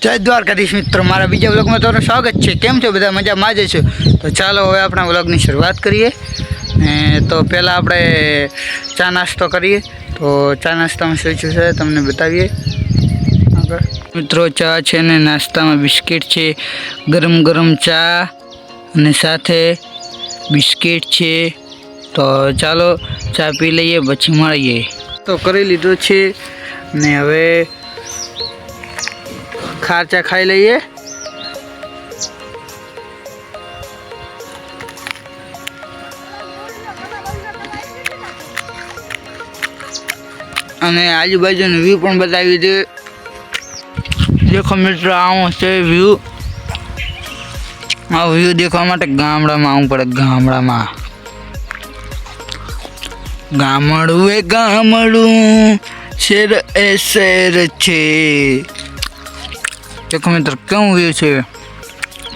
जय द्वारकाधीश मित्रों, मारा बीजा व्लॉग में તમારું સ્વાગત છે। કેમ છો બધા? મજામાં જ છો? તો ચાલો હવે આપણા વ્લોગની શરૂઆત કરીએ। તો પહેલાં આપણે ચા નાસ્તો કરીએ। તો ચા નાસ્તામાં શું શું છે તમને બતાવીએ આગળ। મિત્રો ચા છે ને નાસ્તામાં બિસ્કિટ છે, ગરમ ગરમ ચા અને સાથે બિસ્કિટ છે। તો ચાલો ચા પી લઈએ પછી મળીએ। તો કરી લીધું છે ને હવે खाचा खाई लीए। आजूबाजू व्यू पण बतावी दे। देखो मित्र आऊँ से व्यू आ व्यू देखवा माटे गामड़ा में आऊँ पड़े। गामड़ा में गामड़ू ए गामड़ू शेर ए शेर छे। देखो मित्र क्यों व्यू है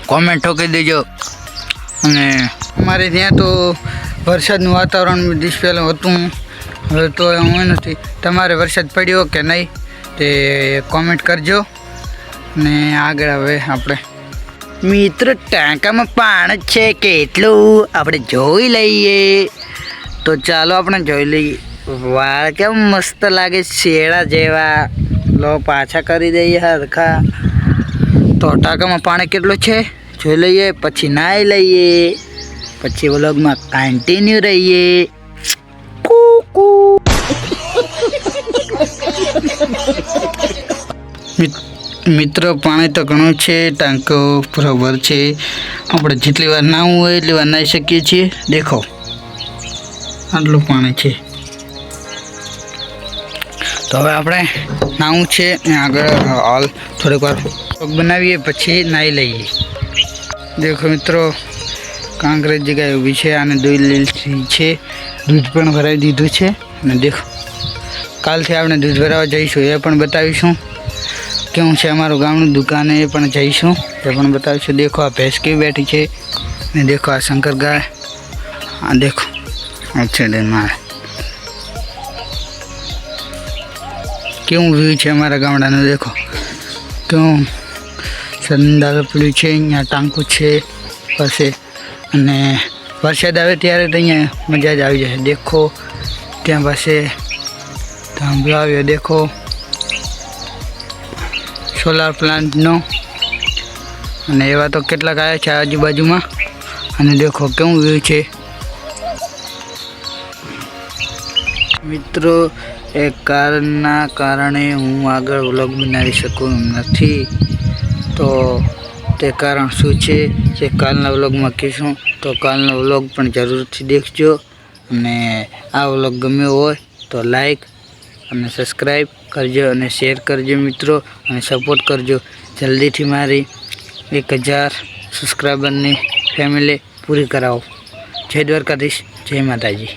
कॉमेंट ठोकी दीजो। अमारे ત્યાં તો વરસાદનું વાતાવરણ દિવસ પહેલાં હતું, હવે તો હું નથી। તમારે વરસાદ પડ્યો કે નહીં તે કોમેન્ટ કરજો। ને આગળ હવે આપણે મિત્ર ટાંકામાં પાણી છે કેટલું આપણે જોઈ લઈએ। તો ચાલો આપણે જોઈ લઈએ। વાળ કેમ મસ્ત લાગે શેડા જેવા। લો પાછા કરી દઈએ હરખા। तो टाका में पानी केटलो छे जोई लईए, पछी नाई लईए, पछी व्लॉग में कंटिन्यू रहीए। मित्र पानी तो घणुं छे, टांको बराबर छे। आपणे जेटली वार नाहवुं होय एटली वार नाही शकीए छीए। देखो आटલું पानी छे। तो हवे आपणे नाहवुं छे ने आगळ हाल थोड़ीक वार बनावीए पछी नाई लईए। देखो मित्रों कांकरेज जगह ऊभी छे आने दूध लीधी छे, दूध पण भराई दीधुं छे। ने देखो कालथी आपणे दूध भरावा जईशुं ए पण बतावीशुं। केवुं छे अमारुं गामनुं दुकान ए पण जईशुं ए पण बतावीशुं। देखो आ भैंस केवी बैठी छे ने देखो आ शंकर गाय। आ देखो अच्छे मारे केवुं व्यू छे अमारा गामडानुं। देखो केवुं संदार पीड़ू है। अँ टाँकू है पासे अने वरसाद आवे त्यारे तो अँ मजा ज आई जाए। देखो त्या पासे थांभलो आव्यो। देखो सोलार प्लांट नो अने एवा तो केटलाक आव्या छे आजूबाजू में। अने देखो केवुं व्यू है मित्रों। एक कारणना कारणे हूँ आगळ व्लॉग बनावी शकूं नथी। तो ते कारण शू है जे कालना व्लॉग में कहीशुं। तो कालना व्लॉग पण जरूरथी देखजो। अने आ व्लॉग गम्यो होय तो लाइक अने सब्सक्राइब करजो अने शेर करजो मित्रों अने सपोर्ट करजो। जल्दी थी मारी 1000 सब्सक्राइबर ने फैमिली पूरी कराओ। जय द्वारकाधीश, जय माताजी।